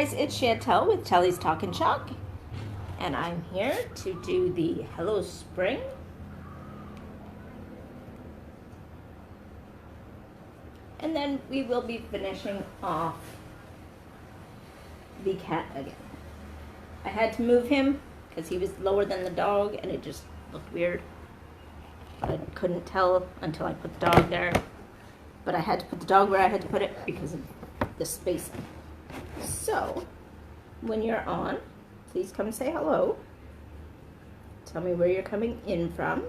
guys, it's Chantel with Telly's Talkin' Chalk, and I'm here to do the Hello Spring. And then we will be finishing off the cat again. I had to move him because he was lower than the dog and it just looked weird. But I couldn't tell until I put the dog there. But I had to put the dog where I had to put it because of the spacing. So, when you're on, please come say hello. Tell me where you're coming in from.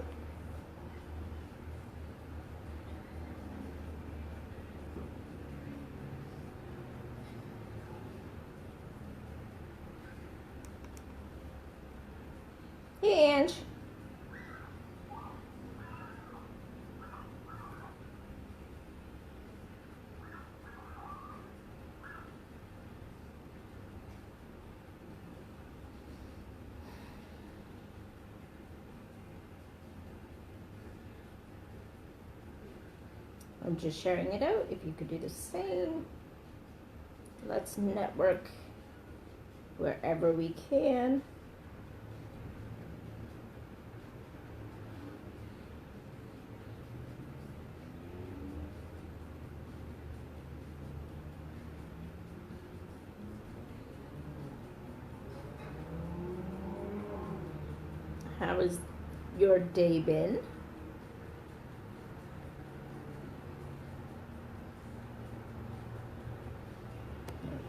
Hey, Ange. I'm just sharing it out. If you could do the same. Let's network wherever we can. How has your day been?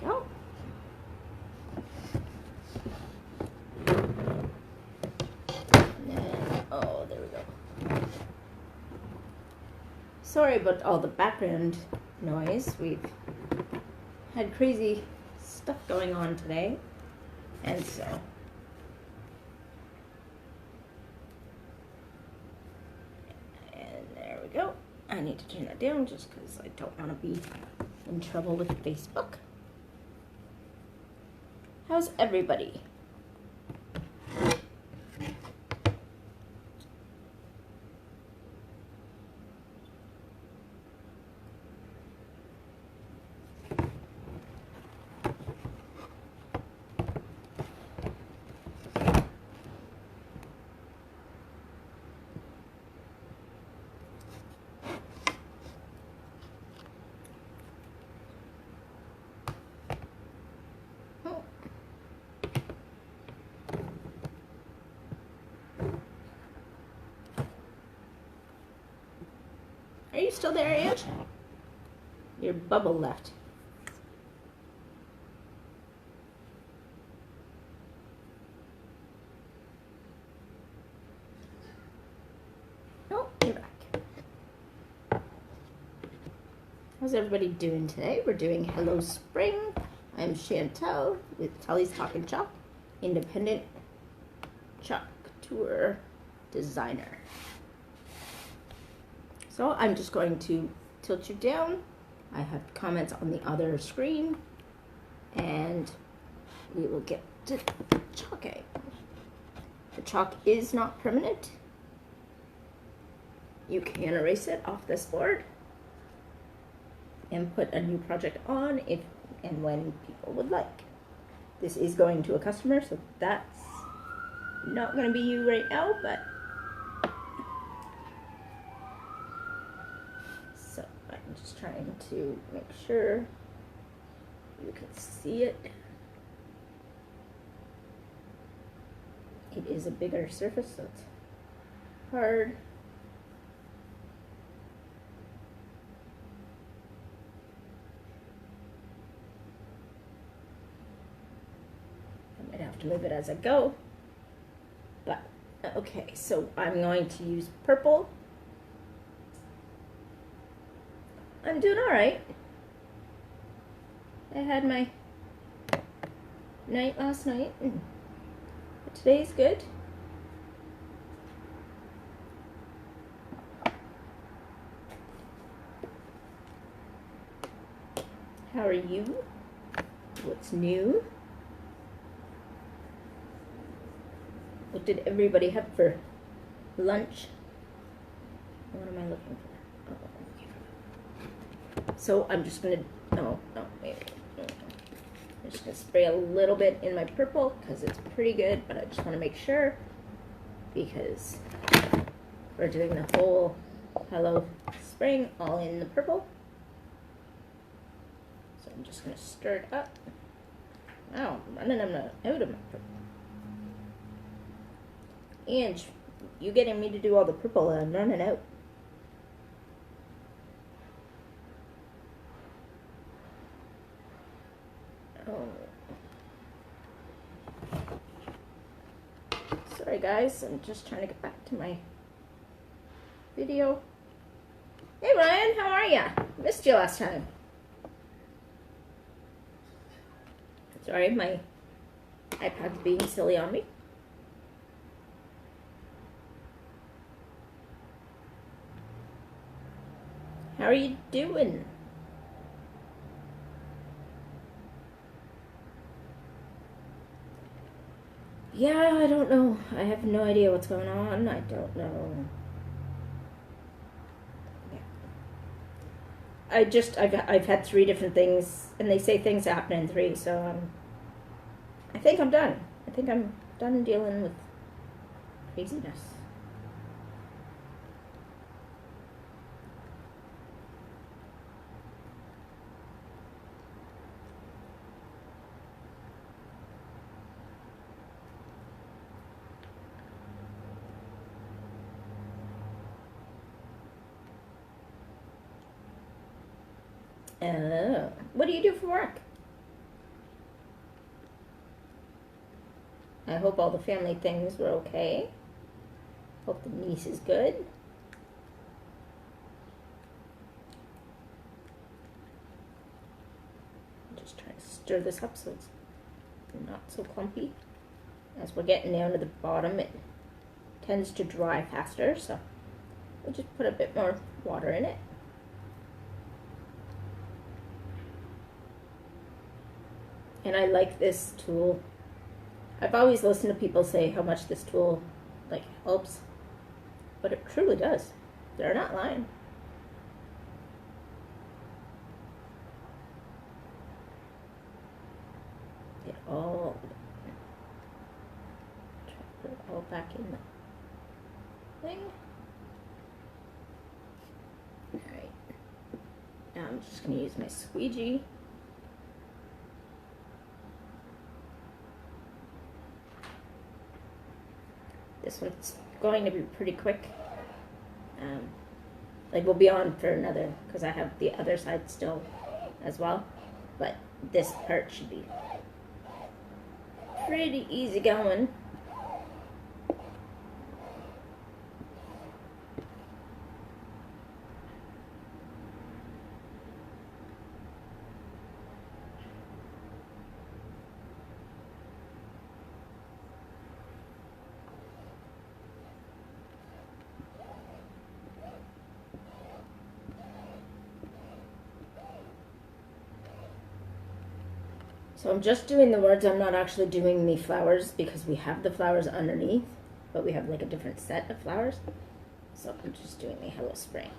Go. Oh, there we go. Sorry about all the background noise. We've had crazy stuff going on today, and so there we go. I need to turn that down just because I don't want to be in trouble with Facebook. How's everybody? Are you still there, Ange? Your bubble left. Oh, you're back. How's everybody doing today? We're doing Hello Spring. I'm Chantel with Telly's Talkin' Chalk, independent chalk tour designer. So I'm just going to tilt you down. I have comments on the other screen, and we will get to chalking. The chalk is not permanent. You can erase it off this board and put a new project on if and when people would like. This is going to a customer, so that's not going to be you right now, but I'm just trying to make sure you can see it. It is a bigger surface, so it's hard. I might have to move it as I go. But, okay, so I'm going to use purple. I'm doing all right. I had my night last night, but today's good. How are you? What's new? What did everybody have for lunch? What am I looking for? So I'm just gonna, no, wait. I'm just going to spray a little bit in my purple because it's pretty good, but I just want to make sure because we're doing the whole Hello Spring all in the purple. So I'm just going to stir it up. Wow, I'm running out of my purple. Ange, you getting me to do all the purple and I'm running out. Oh. Sorry guys, I'm just trying to get back to my video. Hey Ryan, how are ya? Missed you last time. Sorry, my iPad's being silly on me. How are you doing? Yeah, I don't know. I have no idea what's going on. I don't know. Yeah. I've had 3 different things, and they say things happen in 3, so I think I'm done. I think I'm done dealing with craziness. What do you do for work? I hope all the family things were okay. Hope the niece is good. I'm just trying to stir this up so it's not so clumpy. As we're getting down to the bottom, it tends to dry faster, so we'll just put a bit more water in it. And I like this tool. I've always listened to people say how much this tool helps, but it truly does. They're not lying. Try to put it all back in the thing. Alright. Now I'm just going to use my squeegee. This one's going to be pretty quick. We'll be on for another, because I have the other side still as well. But this part should be pretty easy going. So I'm just doing the words, I'm not actually doing the flowers because we have the flowers underneath, but we have a different set of flowers. So I'm just doing the Hello Spring.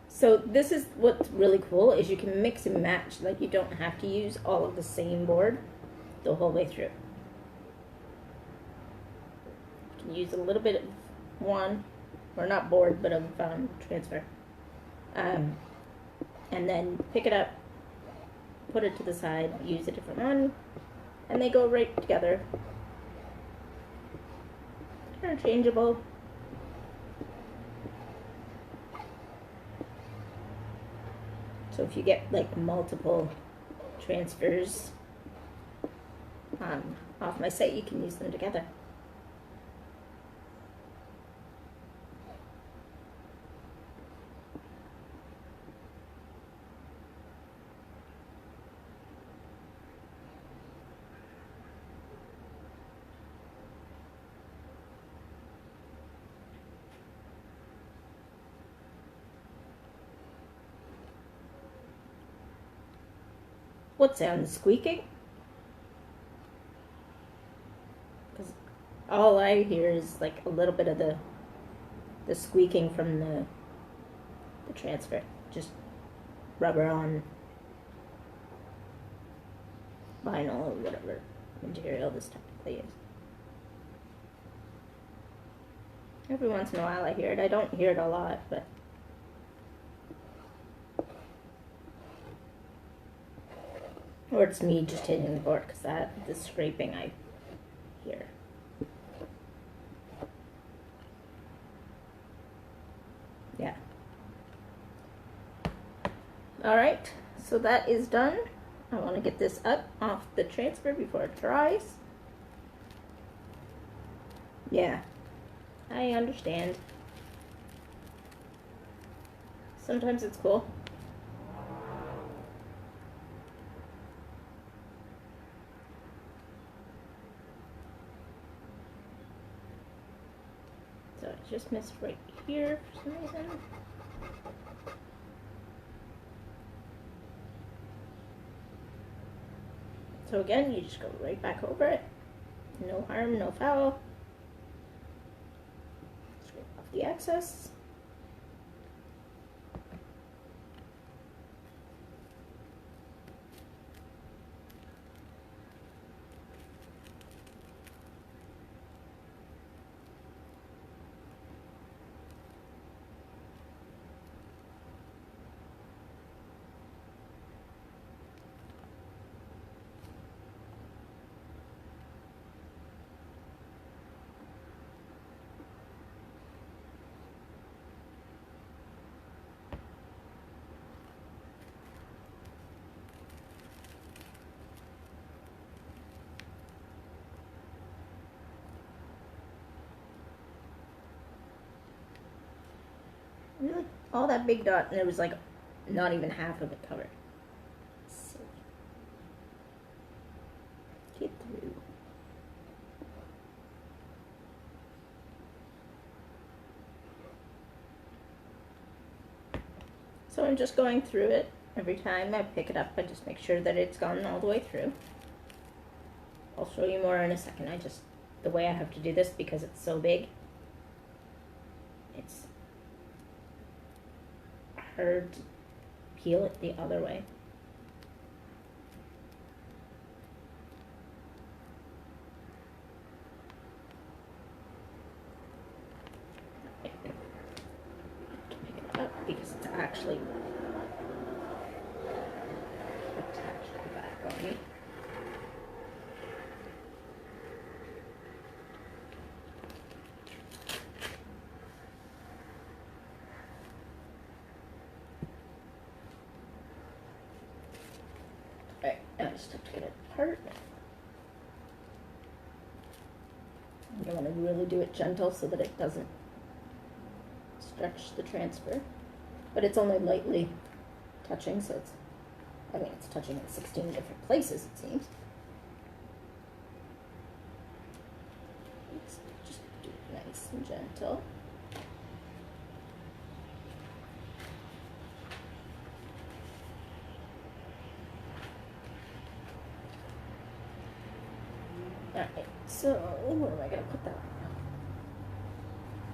So this is what's really cool, is you can mix and match. You don't have to use all of the same board the whole way through. You can use a little bit of one, or not board, but of transfer. And then pick it up, put it to the side, use a different one, and they go right together. They're interchangeable. So if you get multiple transfers off my site, you can use them together. What sound? Squeaking? Because all I hear is a little bit of the squeaking from the transfer. Just rubber on vinyl or whatever material this typically is. Every once in a while I hear it. I don't hear it a lot, but or it's me just hitting the board because the scraping I hear. Yeah. All right, so that is done. I want to get this up off the transfer before it dries. Yeah, I understand. Sometimes it's cool. So I just missed right here for some reason. So again, you just go right back over it. No harm, no foul. Scrape off the excess. Really? All that big dot, and it was like not even half of it covered. Silly. Get through. So I'm just going through it. Every time I pick it up, I just make sure that it's gone all the way through. I'll show you more in a second. The way I have to do this because it's so big, it's hard to peel it the other way. I have to pick it up because it's actually attached back on me. Alright, now I just have to get it apart. I want to really do it gentle so that it doesn't stretch the transfer. But it's only lightly touching, so it's touching in 16 different places, it seems. Let's just do it nice and gentle. Alright, so where am I going to put that?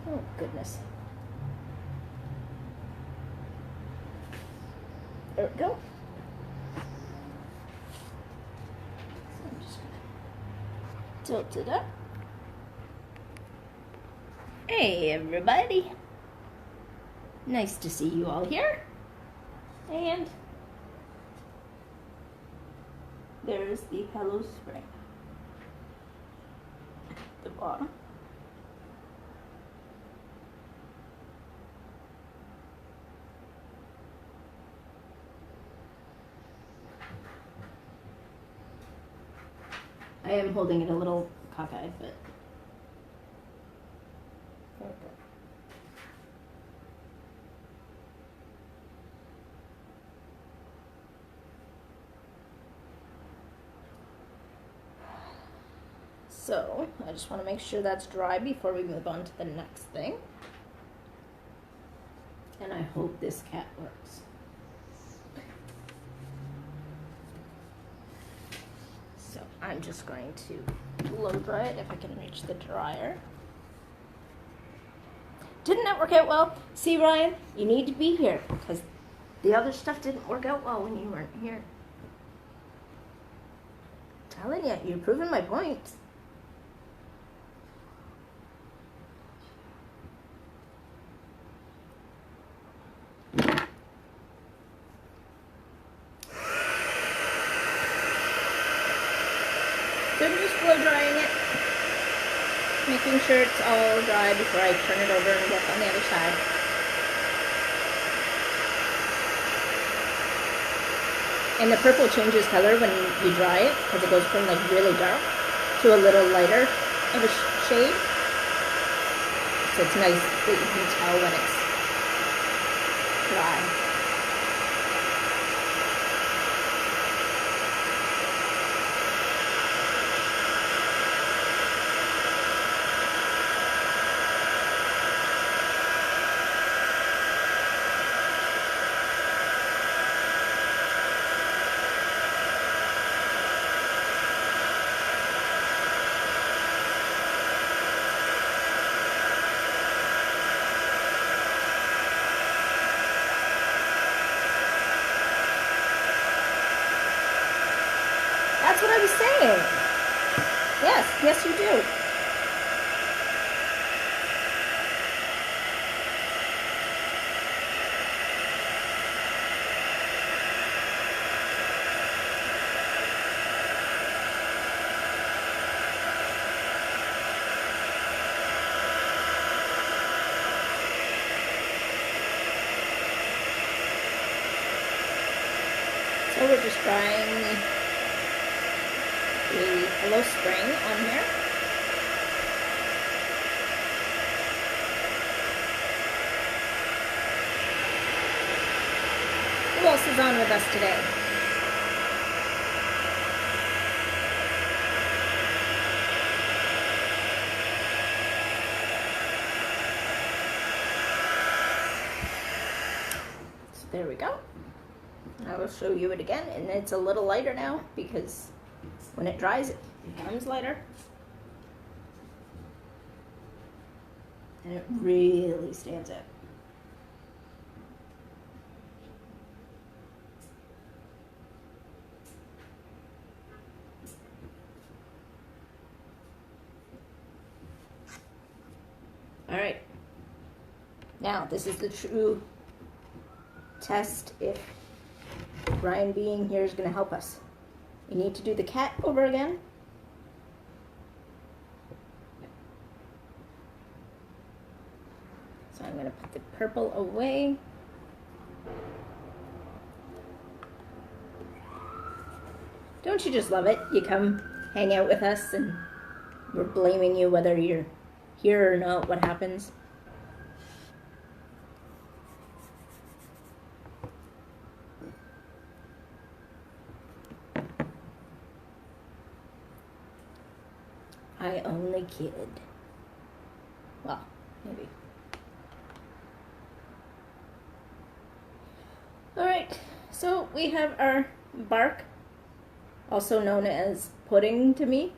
Oh, goodness. There we go. So I'm just going to tilt it up. Hey, everybody. Nice to see you all here. And there's the Hello Spring. The bottom. I am holding it a little cockeyed, but okay. So I just want to make sure that's dry before we move on to the next thing. And I hope this cat works. So I'm just going to blow dry it if I can reach the dryer. Didn't that work out well? See, Ryan, you need to be here because the other stuff didn't work out well when you weren't here. telling you, you're proving my point. So I'm just blow drying it, making sure it's all dry before I turn it over and work on the other side. And the purple changes color when you dry it, because it goes from like really dark to a little lighter of a shade. So it's nice that you can tell when it's dry. That's what I was saying. Yes, you do. So we're just drying the Hello Spring on here. Who else is on with us today? So there we go. I will show you it again, and it's a little lighter now because when it dries, it becomes lighter. And it really stands out. All right. Now, this is the true test if Ryan being here is going to help us. You need to do the cat over again. So I'm going to put the purple away. Don't you just love it? You come hang out with us and we're blaming you whether you're here or not, what happens. I only kid. Well, maybe. Alright, so we have our bark, also known as pudding to me.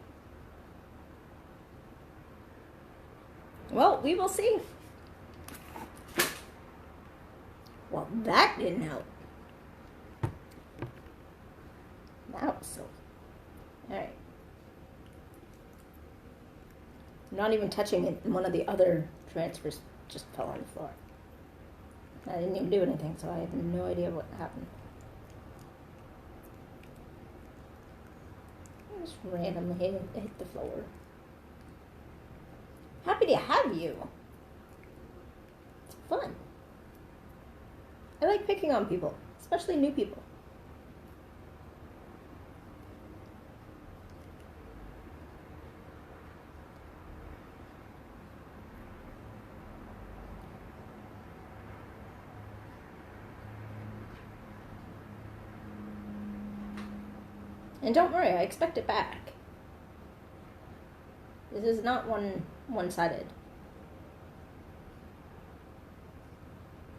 Well, we will see. Well, that didn't help. That was silly. Alright. Not even touching it, and one of the other transfers just fell on the floor. I didn't even do anything, so I have no idea what happened. I just randomly hit the floor. Happy to have you. It's fun. I like picking on people, especially new people. And don't worry, I expect it back. This is not one-sided.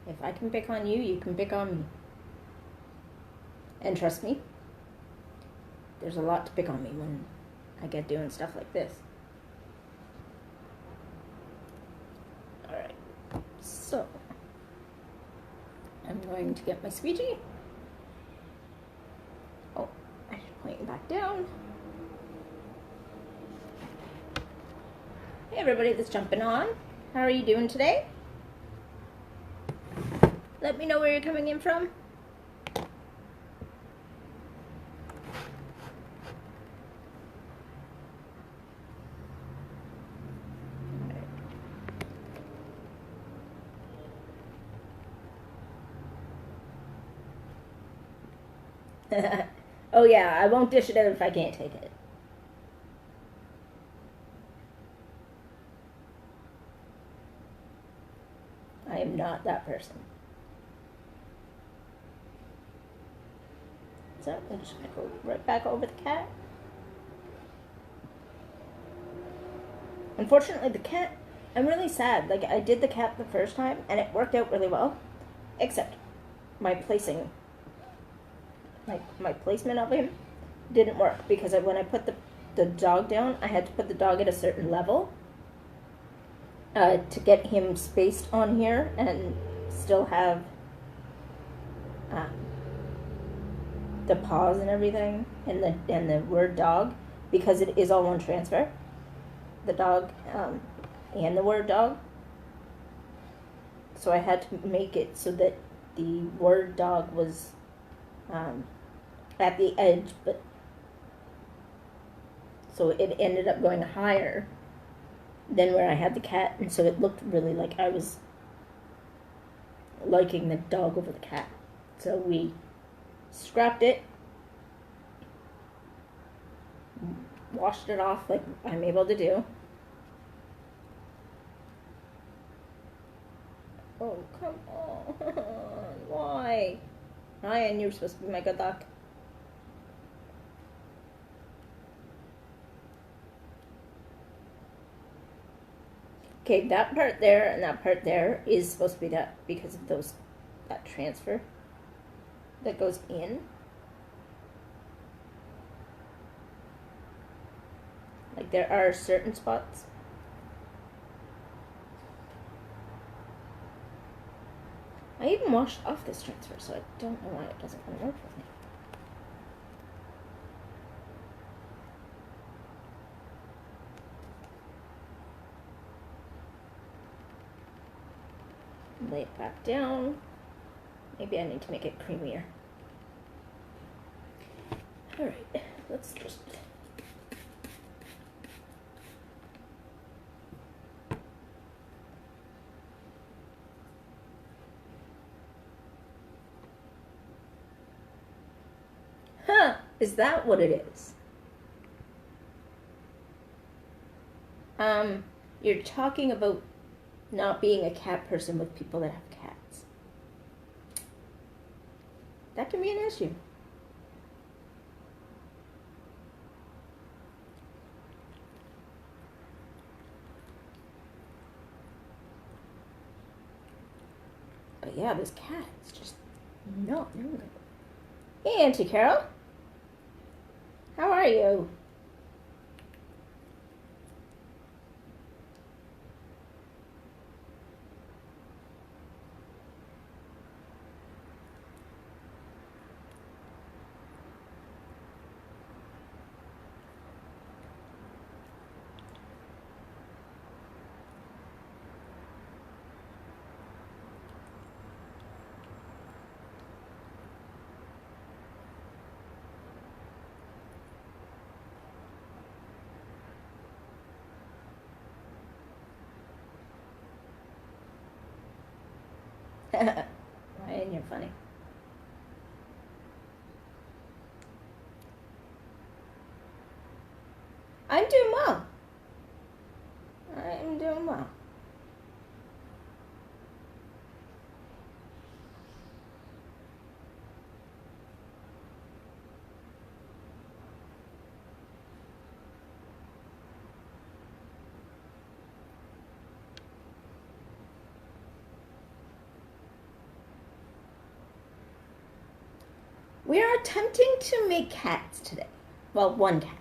If I can pick on you, you can pick on me. And trust me, there's a lot to pick on me when I get doing stuff like this. Alright, so I'm going to get my squeegee. Oh, I should point it back down. Hey everybody that's jumping on. How are you doing today? Let me know where you're coming in from. Oh yeah, I won't dish it out if I can't take it. I am not that person. So I'm just gonna go right back over the cat. Unfortunately, the cat, I'm really sad. Like, I did the cat the first time and it worked out really well, except my placing, like my placement of him didn't work, because when I put the dog down, I had to put the dog at a certain level to get him spaced on here and still have the paws and everything and the word dog, because it is all one transfer, the dog and the word dog. So I had to make it so that the word dog was at the edge, but so it ended up going higher than where I had the cat, and so it looked really like I was liking the dog over the cat. So we scrapped it, washed it off like I'm able to do. Oh, come on. Why? Ryan, you're supposed to be my good luck. Okay, that part there and that part there is supposed to be that, because of that transfer that goes in. Like, there are certain spots. I even washed off this transfer, so I don't know why it doesn't want to work for me. Lay it back down. Maybe I need to make it creamier. Alright, let's just... Huh! Is that what it is? You're talking about not being a cat person with people that have cats. That can be an issue. But yeah, this cat is just not doing it. Hey, Auntie Carol. How are you? Ryan, you're funny. I'm doing well. I'm doing well. We are attempting to make cats today. Well, one cat.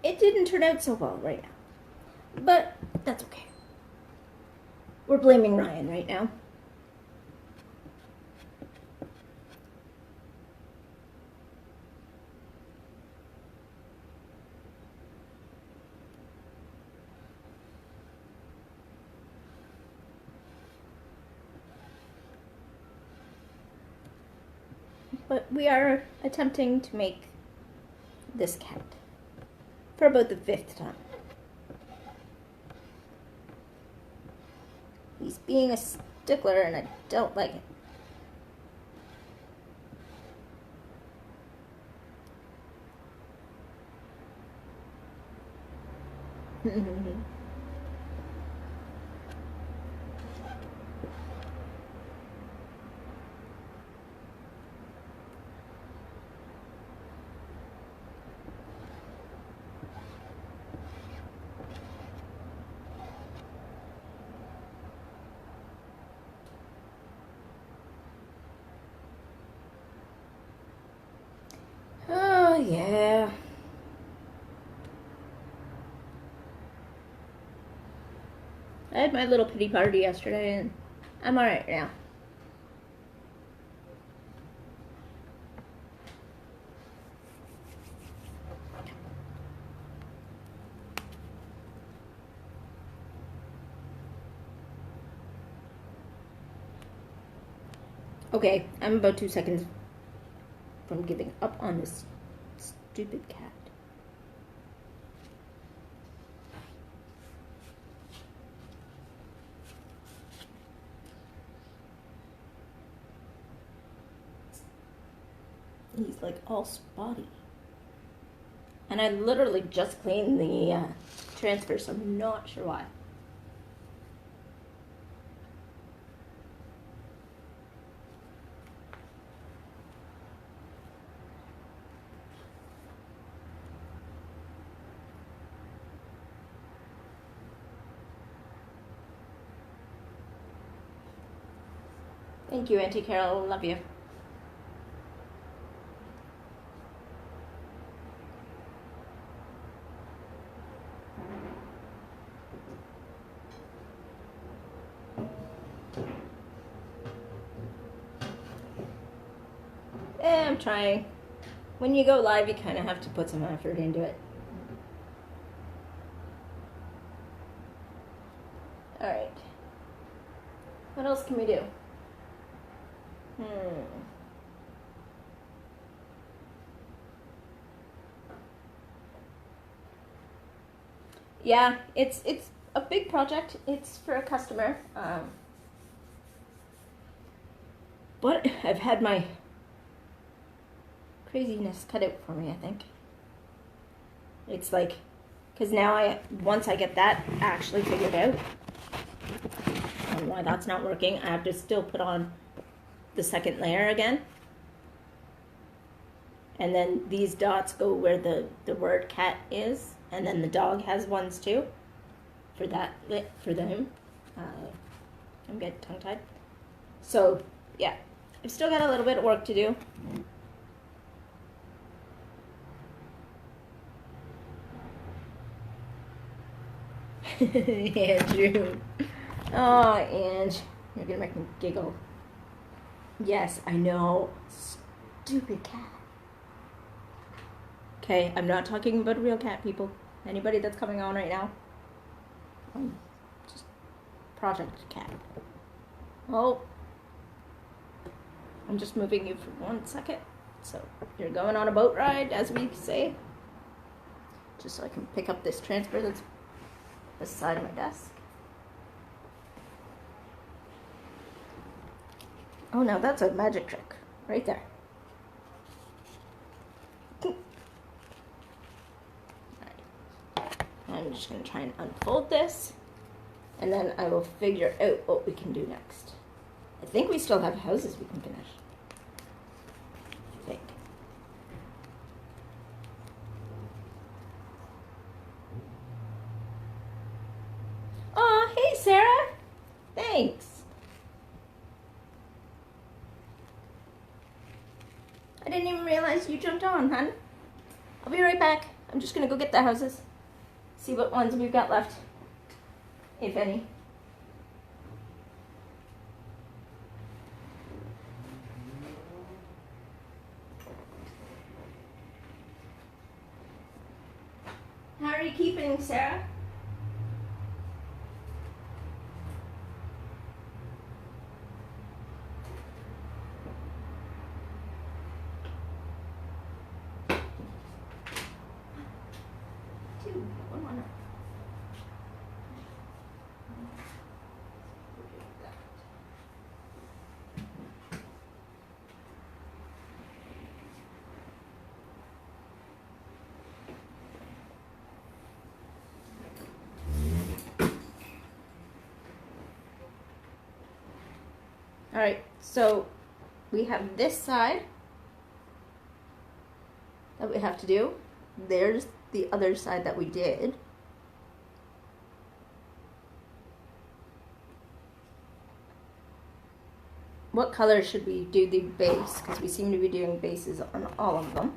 It didn't turn out so well right now, but that's okay. We're blaming Ryan right now. But we are attempting to make this cat for about the 5th time. He's being a stickler and I don't like it. Oh, yeah. I had my little pity party yesterday and I'm alright now. Okay, I'm about 2 seconds from giving up on this stupid cat. He's like all spotty. And I literally just cleaned the transfer, so I'm not sure why. Thank you, Auntie Carol. Love you. I'm trying. When you go live, you kind of have to put some effort into it. Alright. What else can we do? Yeah, it's a big project. It's for a customer. But I've had my craziness cut out for me, I think. It's like, because now once I get that actually figured out, I don't know why that's not working. I have to still put on the second layer again. And then these dots go where the word cat is. And then the dog has ones too. For them. I'm getting tongue-tied. So, yeah. I've still got a little bit of work to do. Andrew. Oh, Ange. You're gonna make me giggle. Yes, I know. Stupid cat. Okay, I'm not talking about a real cat, people. Anybody that's coming on right now. Just project cat. Oh. I'm just moving you for 1 second. So, you're going on a boat ride, as we say. Just so I can pick up this transfer that's beside my desk. Oh, now that's a magic trick. Right there. I'm just going to try and unfold this, and then I will figure out what we can do next. I think we still have houses we can finish. I think. Oh, hey, Sarah. Thanks. I didn't even realize you jumped on, hon. I'll be right back. I'm just going to go get the houses. See what ones we've got left, if any. How are you keeping, Sarah? All right, so we have this side that we have to do. There's the other side that we did. What color should we do the base? Because we seem to be doing bases on all of them.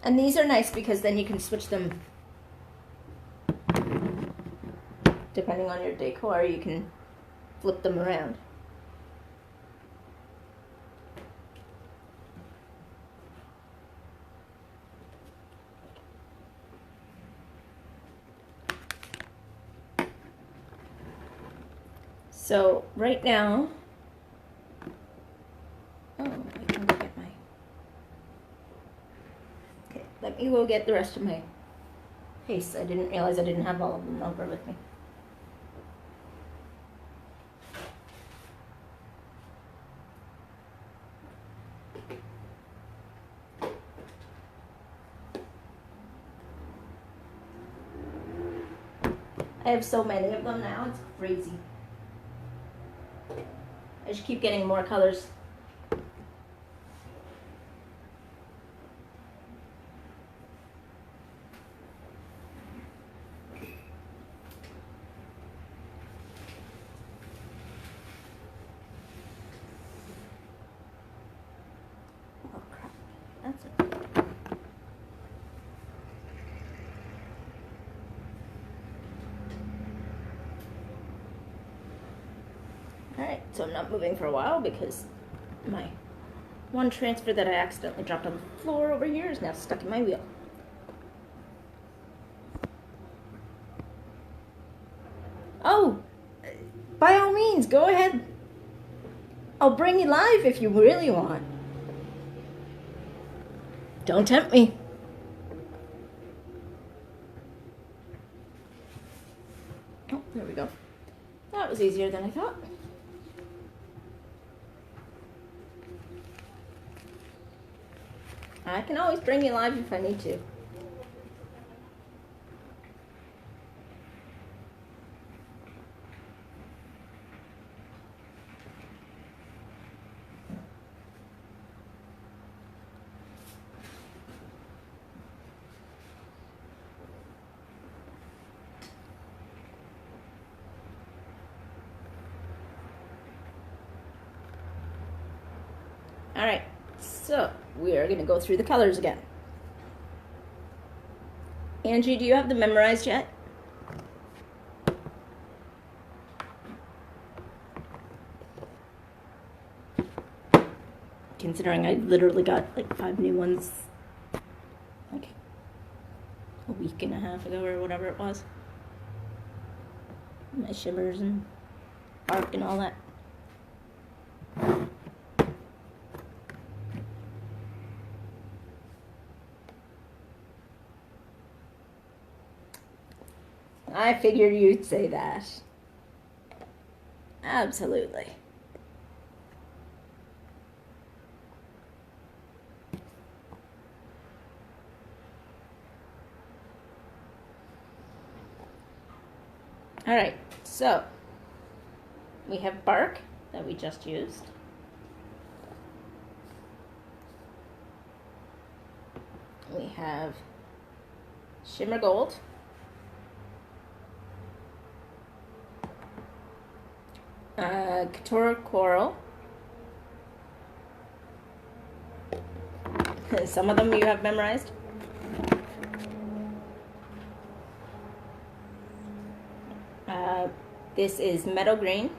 And these are nice because then you can switch them depending on your decor. You can flip them around. So right now, oh, I can go get my, okay, let me go get the rest of my paste. I didn't realize I didn't have all of them over with me. I have so many of them now, it's crazy. I just keep getting more colors. Oh crap, that's it. Alright, so I'm not moving for a while because my one transfer that I accidentally dropped on the floor over here is now stuck in my wheel. Oh, by all means, go ahead. I'll bring you live if you really want. Don't tempt me. Oh, there we go. That was easier than I thought. I can always bring you live if I need to. All right, so we are going to go through the colors again. Angie, do you have them memorized yet? Considering I literally got like 5 new ones like a week and a half ago or whatever it was. My shimmers and bark and all that. I figured you'd say that. Absolutely. All right, so we have bark that we just used. We have shimmer gold. Couture coral. Some of them you have memorized. This is meadow green.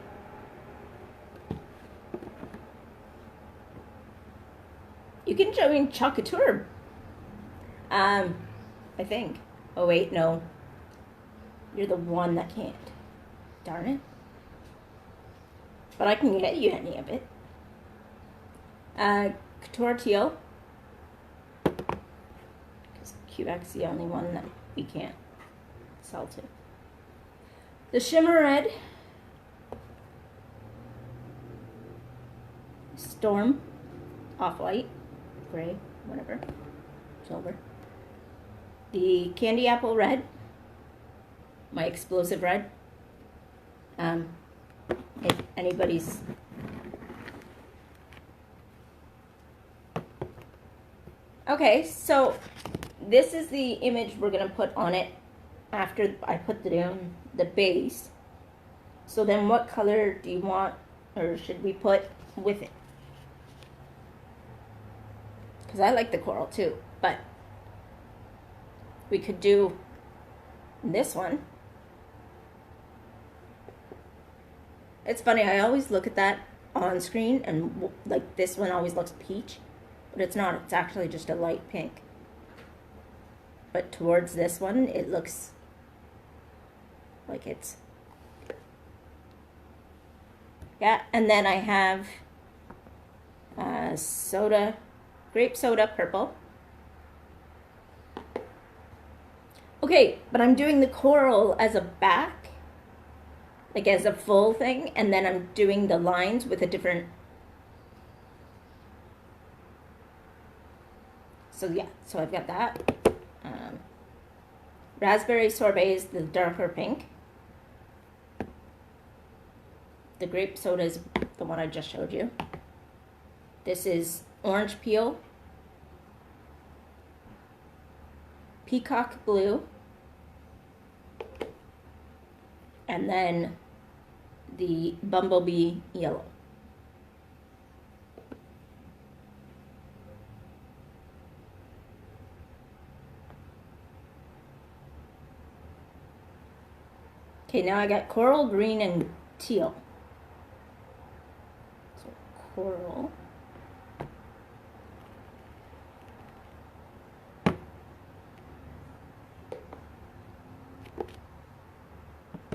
You can show me chalk couture. I think. Oh wait, no. You're the one that can't. Darn it. But I can get you any of it. Couture teal. Because Quebec's the only one that we can't sell to. The shimmer red. Storm. Off-white. Gray. Whatever. Silver. The candy apple red. My explosive red. A anybody's. Okay, so this is the image we're gonna put on it after I put the base. So then what color do you want, or should we put with it? Because I like the coral too, but we could do this one. It's funny, I always look at that on screen and like this one always looks peach, but it's not, it's actually just a light pink. But towards this one, it looks like it's, yeah. And then I have grape soda purple. Okay, but I'm doing the coral as a back, like as a full thing, and then I'm doing the lines with a different. So yeah, so I've got that. Raspberry sorbet is the darker pink. The grape soda is the one I just showed you. This is orange peel, peacock blue, and then the bumblebee yellow. Okay, now I got coral, green, and teal. So coral.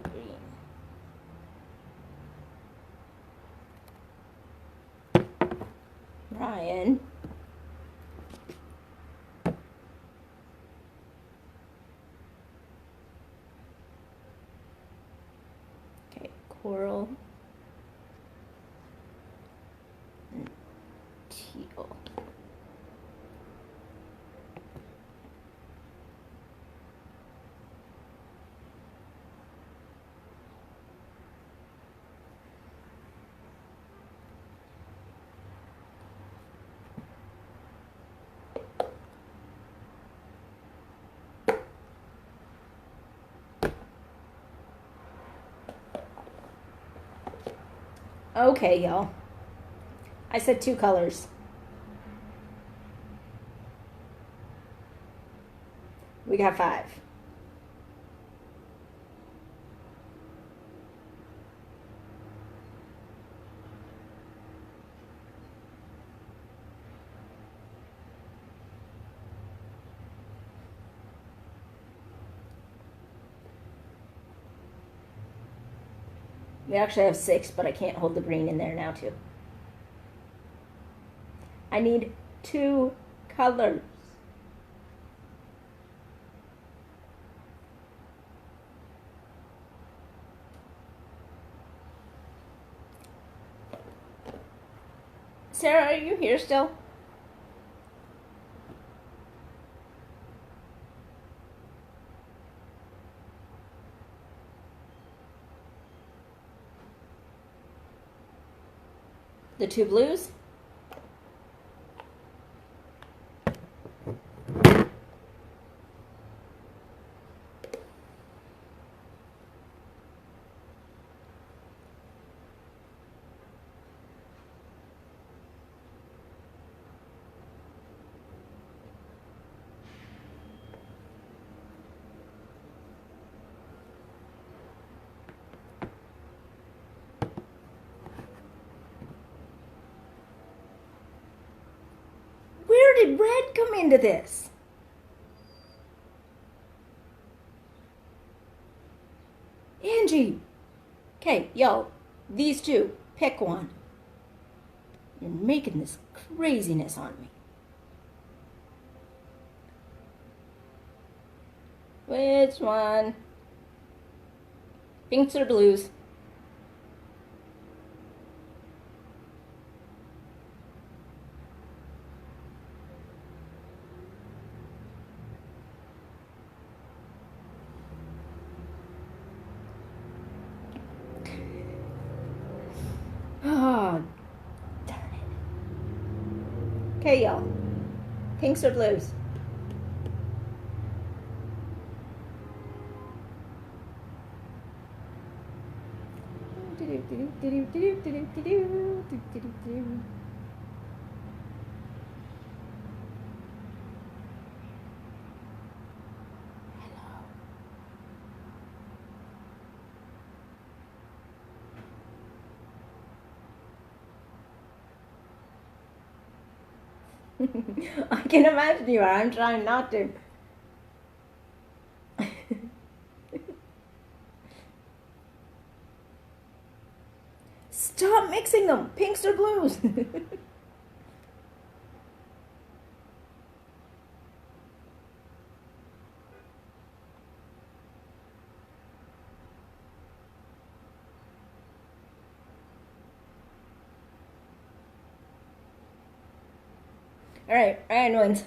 Green. Ryan. Coral and teal. Okay, y'all. I said 2 colors. We got 5. We actually have 6, but I can't hold the green in there now too. I need 2 colors. Sarah, are you here still? The 2 blues? Where did red come into this? Angie. Okay, yo, these 2, pick one. You're making this craziness on me. Which one? Pinks or blues? Okay, y'all. Pinks or blues? I can imagine you are. I'm trying not to. Stop mixing them. Pinks or blues? Alright, Ryan wins.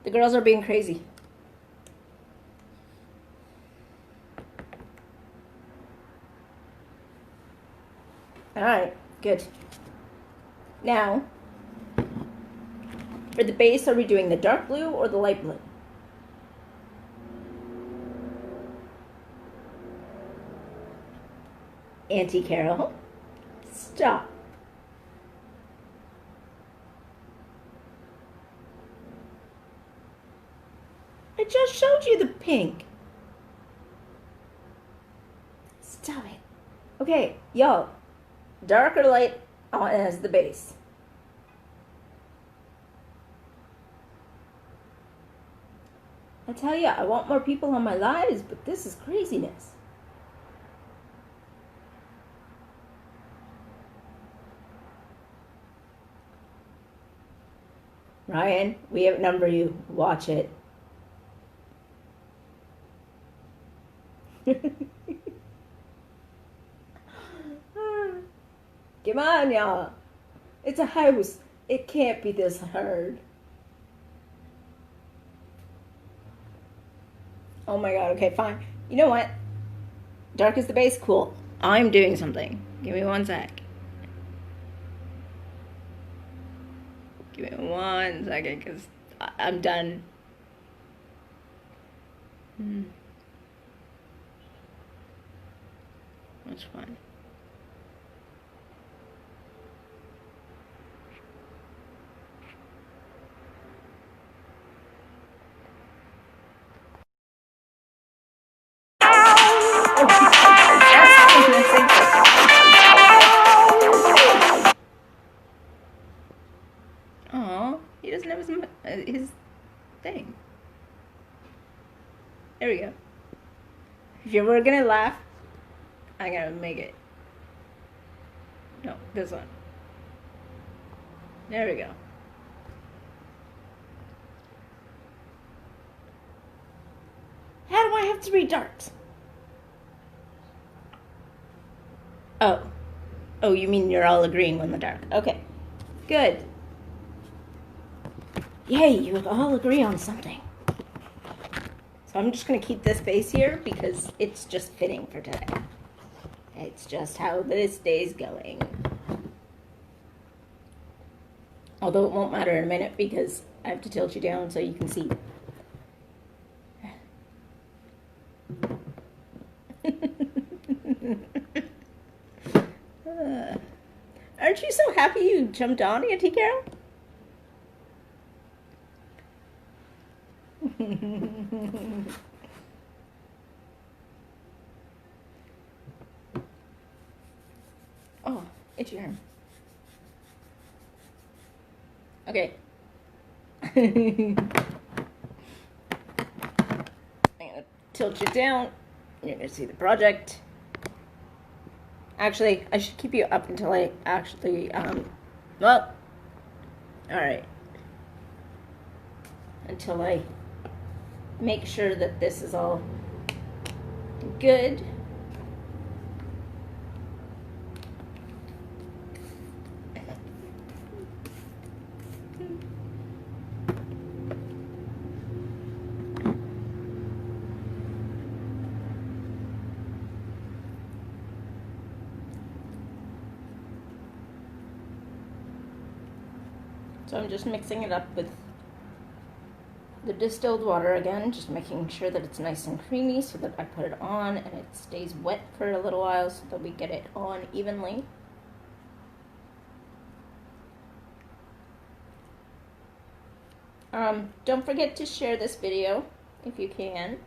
The girls are being crazy. Alright, good. Now, for the base, are we doing the dark blue or the light blue? Auntie Carol, stop. I just showed you the pink. Stop it. Okay, y'all. Dark or light as the base? I tell you, I want more people on my lives, but this is craziness. Ryan, we outnumber you. Watch it. Come on, y'all. It's a house. It can't be this hard. Oh my god, okay, fine. You know what? Dark is the base? Cool. I'm doing something. Give me 1 sec. Give me 1 second, because I'm done. Which one? Oh, he doesn't have his thing. There we go. If you were gonna laugh, I gotta make it. No, this one. There we go. How do I have 3 darks? Oh. Oh, you mean you're all agreeing on the dark. Okay. Good. Yay, you all agree on something. So I'm just going to keep this base here because it's just fitting for today. It's just how this day's going. Although it won't matter in a minute because I have to tilt you down so you can see. Aren't you so happy you jumped on, Auntie Carol? Oh, itchy arm. Okay. I'm gonna tilt you down. You're gonna see the project. Actually, I should keep you up until I actually, well, alright. Until I make sure that this is all good. So I'm just mixing it up with the distilled water again, just making sure that it's nice and creamy so that I put it on and it stays wet for a little while so that we get it on evenly. Don't forget to share this video if you can.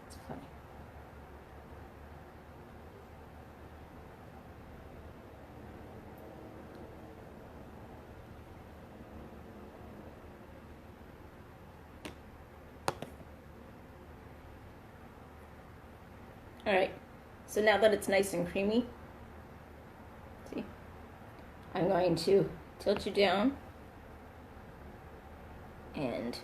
It's funny. All right, so now that it's nice and creamy, see, I'm going to tilt you down and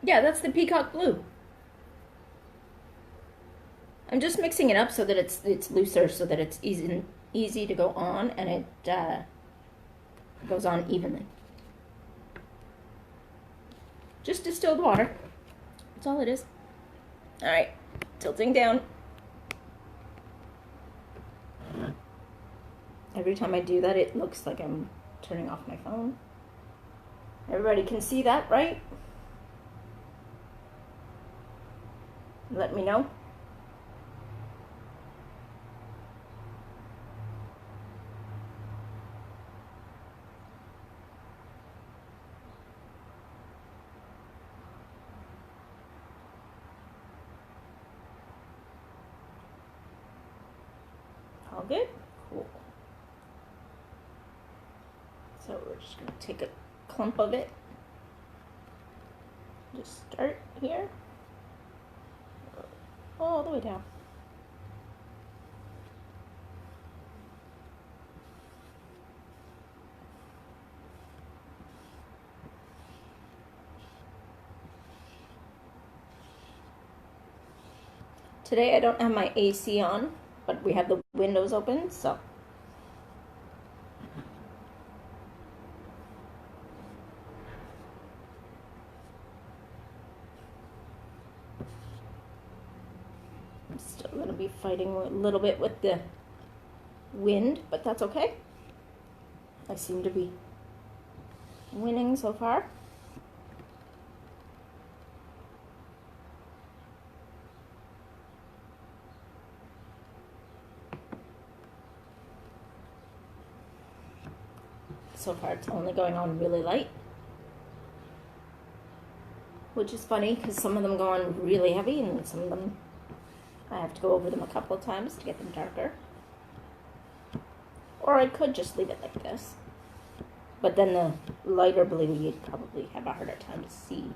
yeah, that's the peacock blue. I'm just mixing it up so that it's looser, so that it's easy to go on, and it goes on evenly. Just distilled water. That's all it is. All right, tilting down. Every time I do that, it looks like I'm turning off my phone. Everybody can see that, right? Let me know. All good? Cool. So we're just going to take a clump of it. Just start here. All the way down. Today I don't have my AC on, but we have the windows open, so. I'm still going to be fighting a little bit with the wind, but that's okay. I seem to be winning so far. So far it's only going on really light, which is funny because some of them go on really heavy and some of them I have to go over them a couple of times to get them darker. Or I could just leave it like this, but then the lighter blue you'd probably have a harder time to see.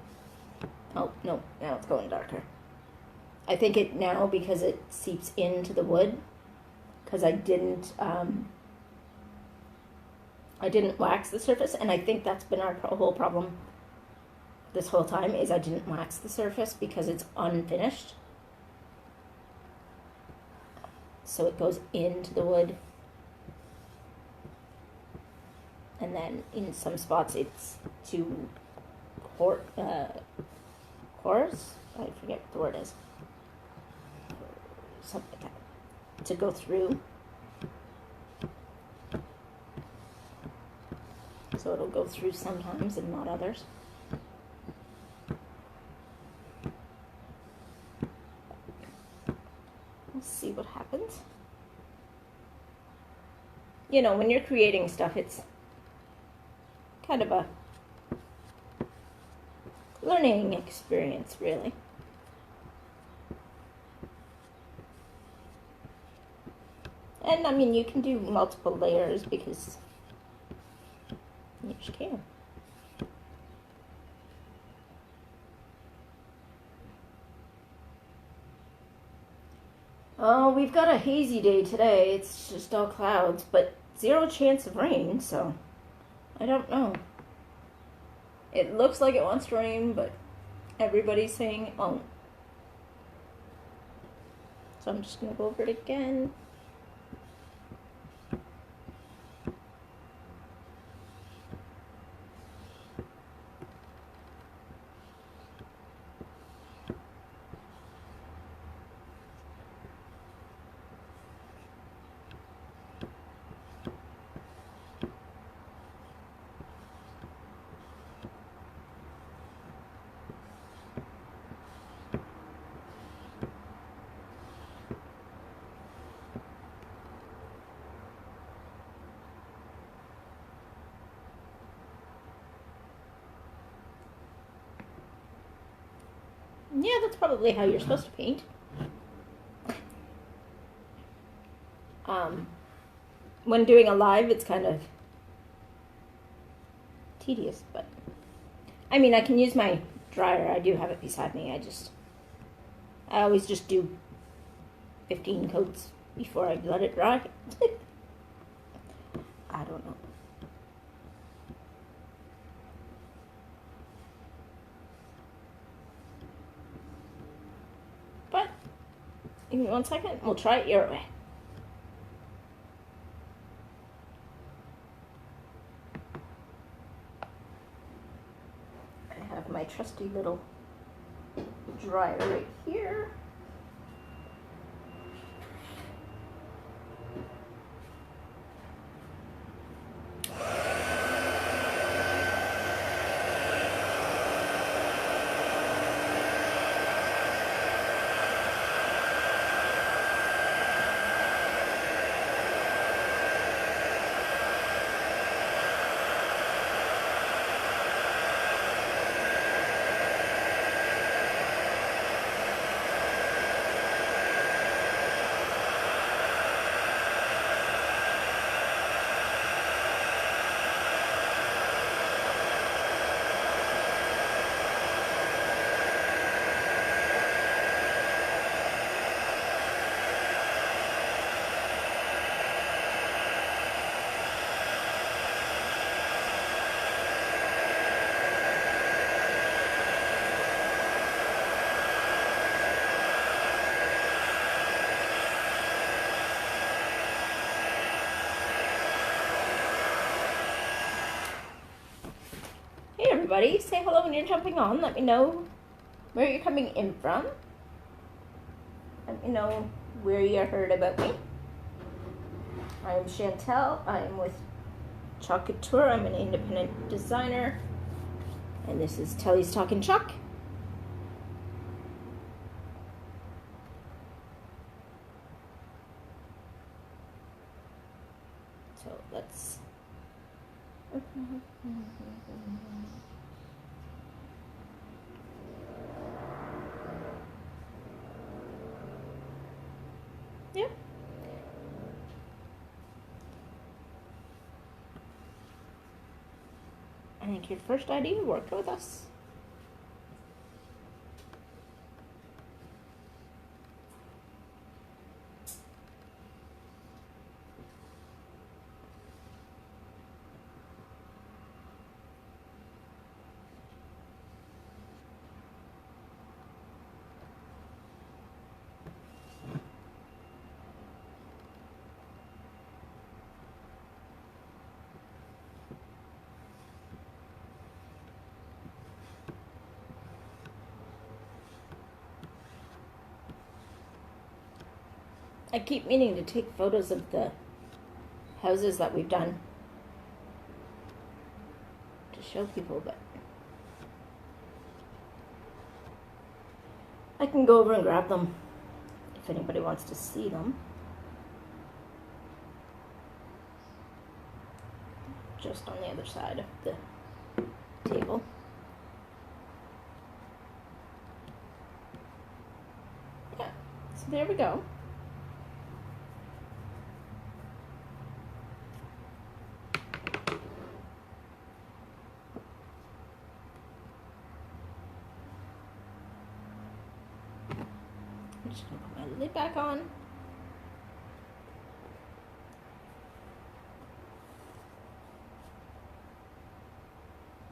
Oh no, now it's going darker. I think it now, because it seeps into the wood, because I didn't wax the surface, and I think that's been our whole problem this whole time, is I didn't wax the surface because it's unfinished. So it goes into the wood. And then in some spots it's too coarse. I forget what the word is. Something like that. To go through. So it'll go through sometimes and not others. We'll see what happens. You know, when you're creating stuff, it's kind of a learning experience, really. And I mean, you can do multiple layers because trash can. Oh, we've got a hazy day today. It's just all clouds, but 0 chance of rain, so I don't know. It looks like it wants to rain, but everybody's saying it won't. So I'm just going to go over it again. Yeah, that's probably how you're supposed to paint. When doing a live, it's kind of tedious, but I mean, I can use my dryer. I do have it beside me. I always just do 15 coats before I let it dry. I don't know. But, give me 1 second. We'll try it your way. I have my trusty little dryer right here. Everybody, say hello when you're jumping on. Let me know where you're coming in from. Let me know where you heard about me. I'm Chantel. I'm with Chalk Couture. I'm an independent designer. And this is Telly's Talkin' Chalk. So let's... Yeah. I think your first idea worked with us. I keep meaning to take photos of the houses that we've done to show people, but I can go over and grab them if anybody wants to see them. Just on the other side of the table. Yeah, so there we go. I'm just gonna put my lid back on.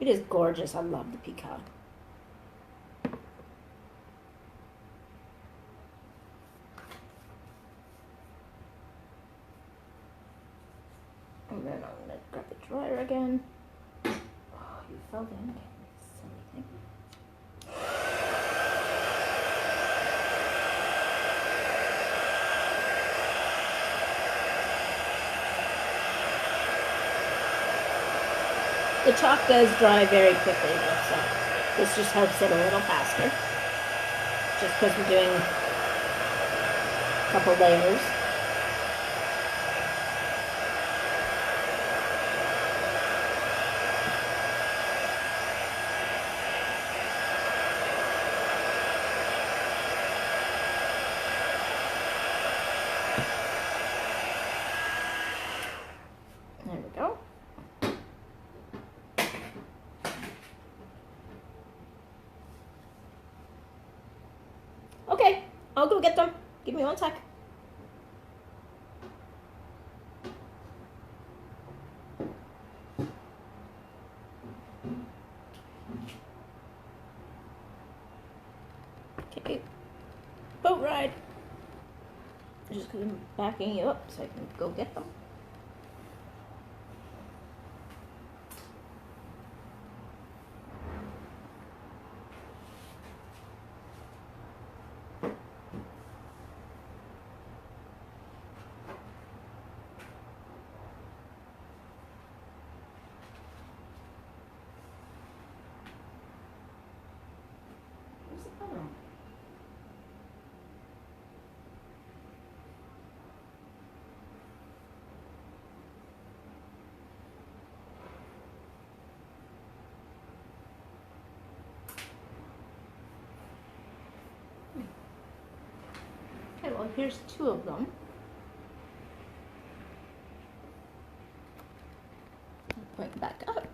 It is gorgeous. I love the peacock. And then I'm gonna grab the dryer again. Oh, you fell down again. Silly thing. The chalk does dry very quickly though, so this just helps it a little faster. Just because we're doing a couple layers. There we go. Okay, I'll go get them. Give me 1 sec. Okay, boat ride. Just because I'm backing you up so I can go get them. Where's the other one? Okay, well here's 2 of them. Point it back up.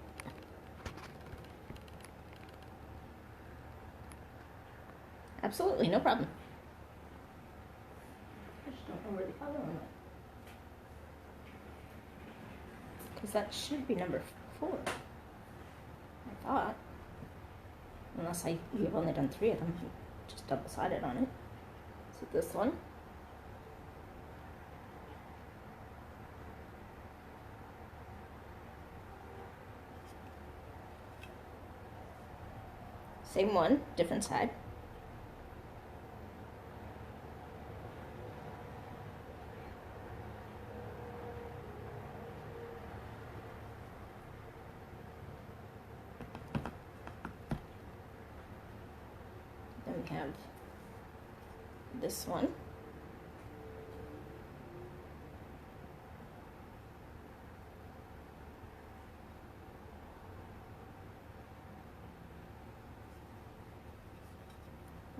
Absolutely, no problem. I just don't know where the other one went. Because that should be number 4. I thought. Unless you've only done 3 of them. Just double-sided on it. So this one. Same one, different side. Then we have this one.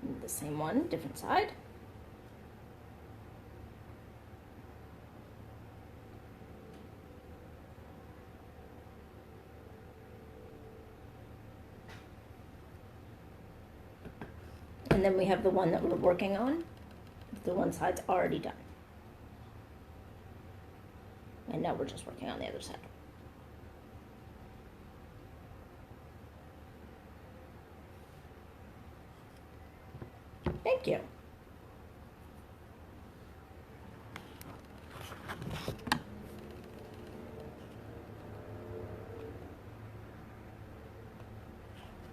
And the same one, different side. And then we have the one that we're working on. The one side's already done. And now we're just working on the other side. Thank you.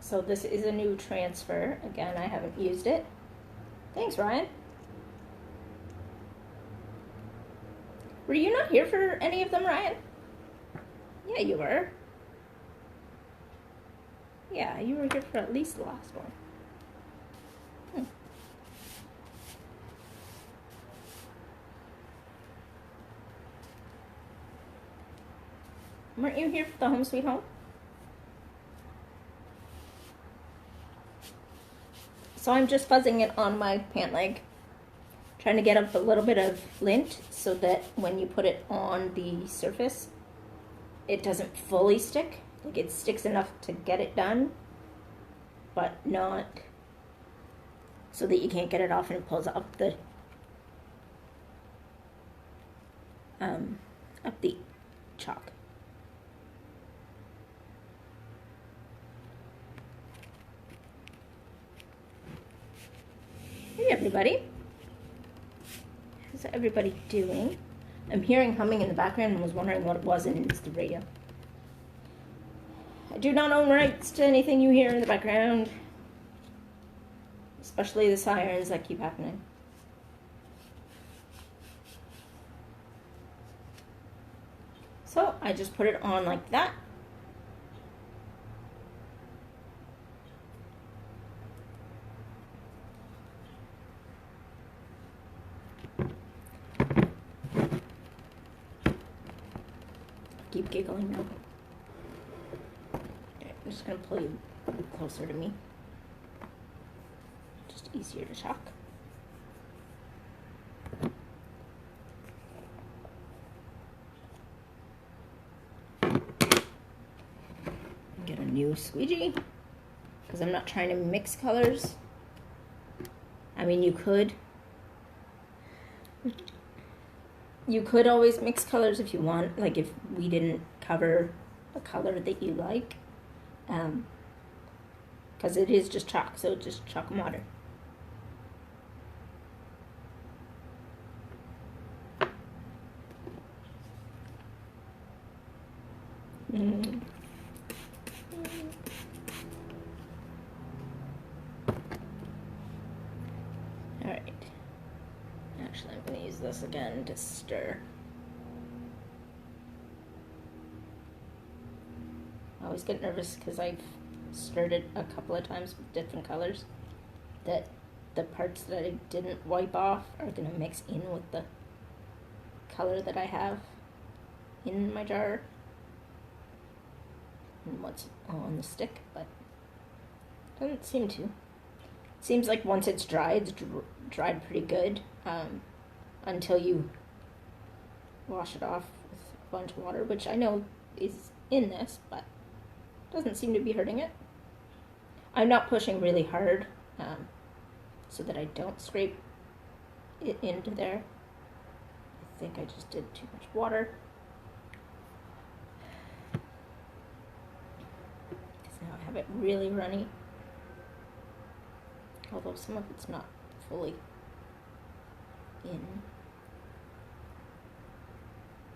So this is a new transfer. Again, I haven't used it. Thanks, Ryan. Were you not here for any of them, Ryan? Yeah, you were. Yeah, you were here for at least the last one. Weren't you here for the Home Sweet Home? So I'm just fuzzing it on my pant leg, trying to get up a little bit of lint so that when you put it on the surface, it doesn't fully stick. Like it sticks enough to get it done, but not so that you can't get it off and it pulls up the chalk. Hey everybody. How's everybody doing? I'm hearing humming in the background and was wondering what it was, and it's the radio. I do not own rights to anything you hear in the background, especially the sirens that keep happening. So I just put it on like that. Keep giggling now. Okay, I'm just gonna pull you closer to me. Just easier to chalk. Get a new squeegee, because I'm not trying to mix colors. I mean, you could. You could always mix colors if you want, like if we didn't cover a color that you like. Because it is just chalk, so just chalk and water. Alright. Actually, I'm going to use this again to stir. I always get nervous because I've stirred it a couple of times with different colors, that the parts that I didn't wipe off are going to mix in with the color that I have in my jar and what's on the stick, but it doesn't seem to. It seems like once it's dry, it's dried pretty good, until you wash it off with a bunch of water, which I know is in this, but doesn't seem to be hurting it. I'm not pushing really hard, so that I don't scrape it into there. I think I just did too much water. Because now I have it really runny. Although some of it's not fully in.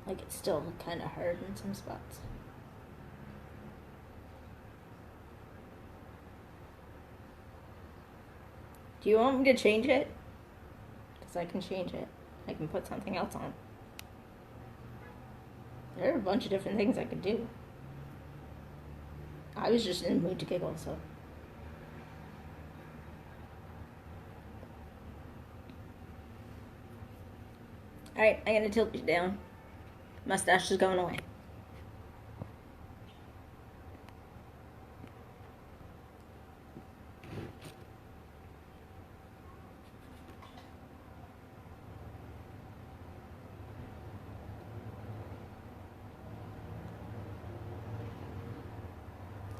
Like, it's still kind of hard in some spots. Do you want me to change it? Because I can change it. I can put something else on. There are a bunch of different things I could do. I was just in the mood to giggle, so. Alright, I'm gonna tilt you down. Mustache is going away.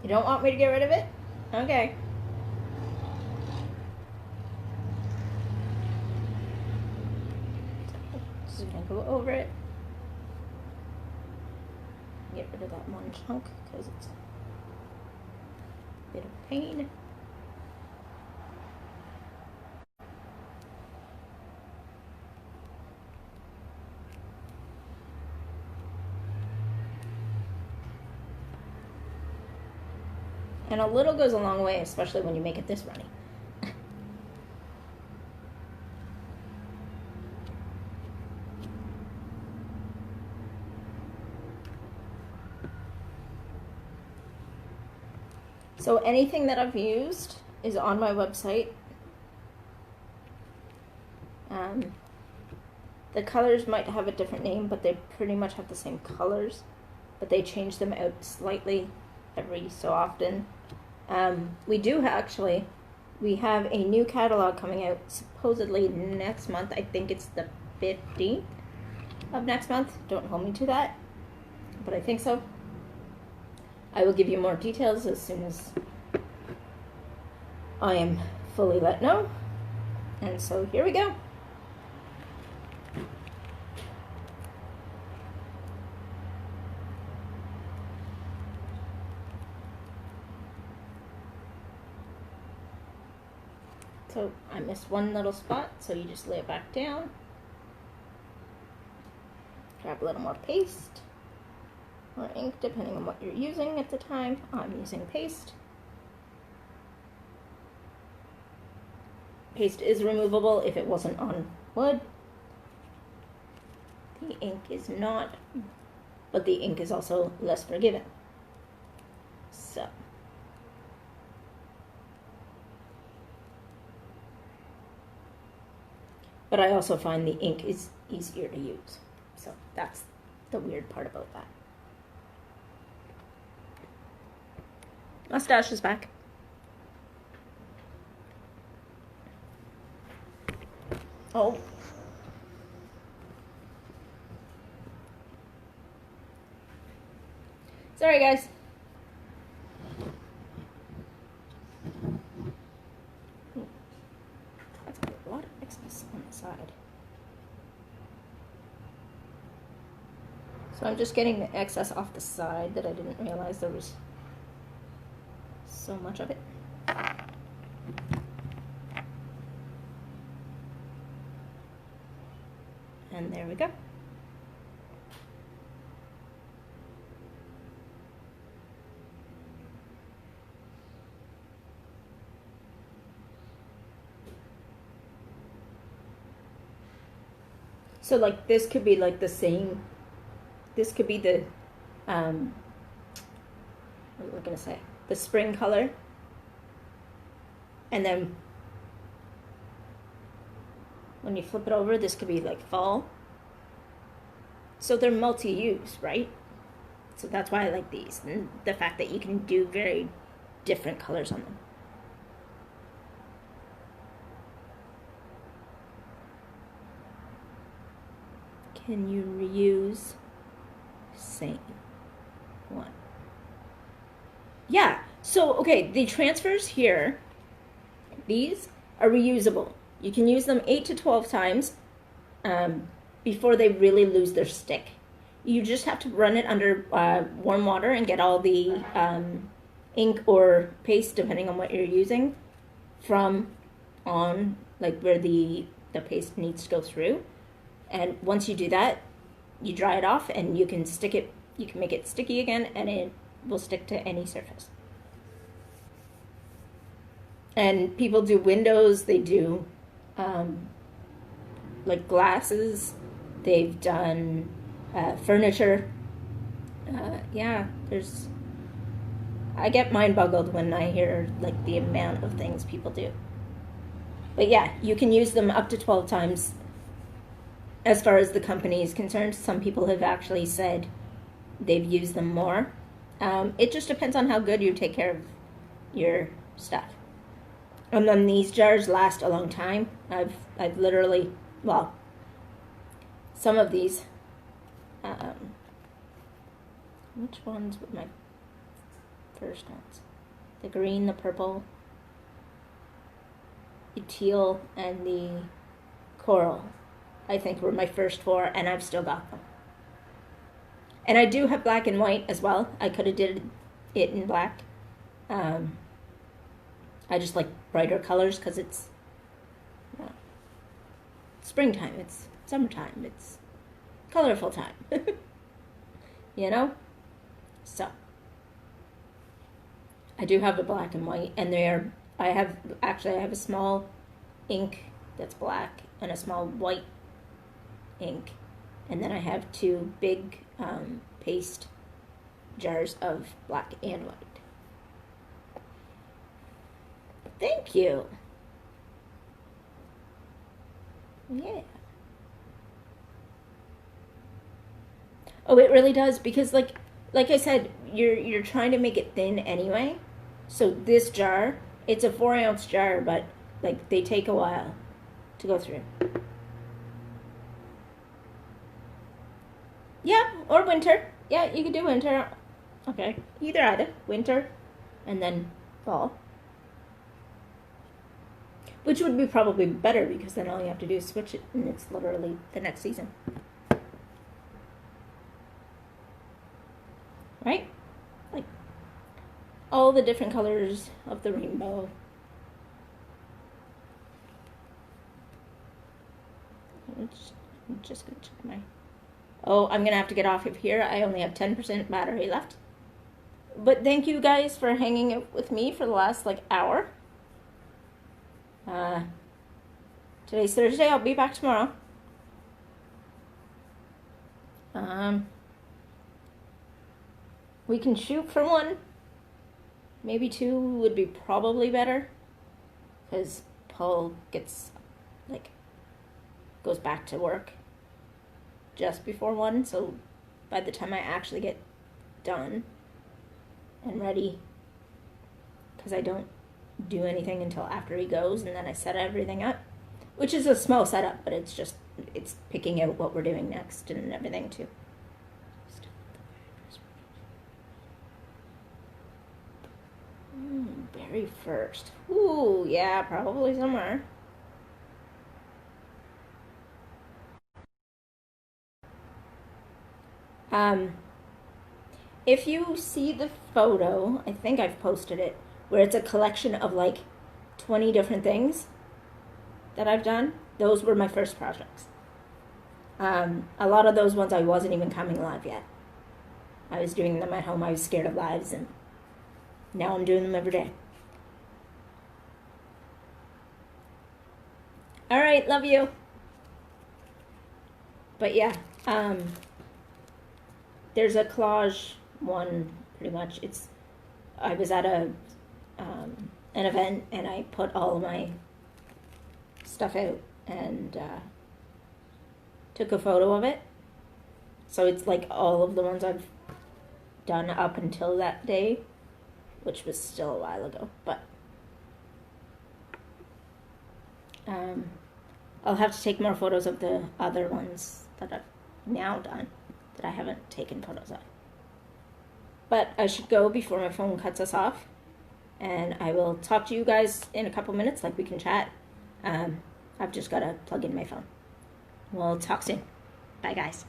You don't want me to get rid of it? Okay. Just gonna go over it. Get rid of that one chunk because it's a bit of pain. And a little goes a long way, especially when you make it this runny. So anything that I've used is on my website. The colors might have a different name, but they pretty much have the same colors, but they change them out slightly every so often. We have a new catalog coming out supposedly next month. I think it's the 15th of next month. Don't hold me to that, but I think so. I will give you more details as soon as I am fully let know. And so here we go. So I missed one little spot, so you just lay it back down. Grab a little more paste or ink, depending on what you're using at the time. I'm using paste. Paste is removable if it wasn't on wood. The ink is not, but the ink is also less forgiving. So. But I also find the ink is easier to use. So that's the weird part about that. Mustache is back. Oh. Sorry, guys. That's a lot of excess on the side. So I'm just getting the excess off the side that I didn't realize there was so much of it. And there we go. So like this could be like the same, this could be the, what was I gonna say? The spring color. And then when you flip it over, this could be like fall. So they're multi-use, right? So that's why I like these, and the fact that you can do very different colors on them. Can you reuse? Same one. Yeah, so okay, the transfers here, these are reusable. You can use them 8 to 12 times before they really lose their stick. You just have to run it under warm water and get all the ink or paste, depending on what you're using, from on, like where the paste needs to go through. And once you do that, you dry it off and you can stick it, you can make it sticky again, and it will stick to any surface. And people do windows, they do like glasses, they've done furniture. Yeah, I get mind boggled when I hear like the amount of things people do. But yeah, you can use them up to 12 times as far as the company is concerned. Some people have actually said they've used them more. It just depends on how good you take care of your stuff. And then these jars last a long time. I've literally, well, some of these, which ones were my first ones? The green, the purple, the teal, and the coral, I think were my first 4, and I've still got them. And I do have black and white as well. I could have did it in black. I just like brighter colors because it's springtime, it's summertime, it's colorful time. You know? So I do have a black and white, and I have a small ink that's black and a small white ink, and then I have 2 big paste jars of black and white. Thank you. Yeah. Oh, it really does, because like I said, you're trying to make it thin anyway. So this jar, it's a 4-ounce jar, but like they take a while to go through. Yeah, or winter. Yeah, you could do winter. Okay, either. Winter and then fall. Which would be probably better because then all you have to do is switch it and it's literally the next season. Right? Like all the different colors of the rainbow. I'm just gonna check my... Oh, I'm gonna have to get off of here. I only have 10% battery left. But thank you guys for hanging out with me for the last like hour. Today's Thursday. I'll be back tomorrow. We can shoot for one. Maybe two would be probably better. Because Paul gets, like, goes back to work just before one. So by the time I actually get done and ready, because I don't do anything until after he goes, and then I set everything up, which is a small setup, but it's just, it's picking out what we're doing next and everything too. Very first. Ooh, yeah, probably somewhere. If you see the photo, I think I've posted it, where it's a collection of like 20 different things that I've done. Those were my first projects. A lot of those ones I wasn't even coming live yet. I was doing them at home. I was scared of lives, and now I'm doing them every day. All right, love you. But yeah, there's a collage one, pretty much. I was at an event, and I put all of my stuff out and took a photo of it. So it's like all of the ones I've done up until that day, which was still a while ago, but I'll have to take more photos of the other ones that I've now done that I haven't taken photos of. But I should go before my phone cuts us off, and I will talk to you guys in a couple minutes, like we can chat. I've just got to plug in my phone. We'll talk soon. Bye, guys.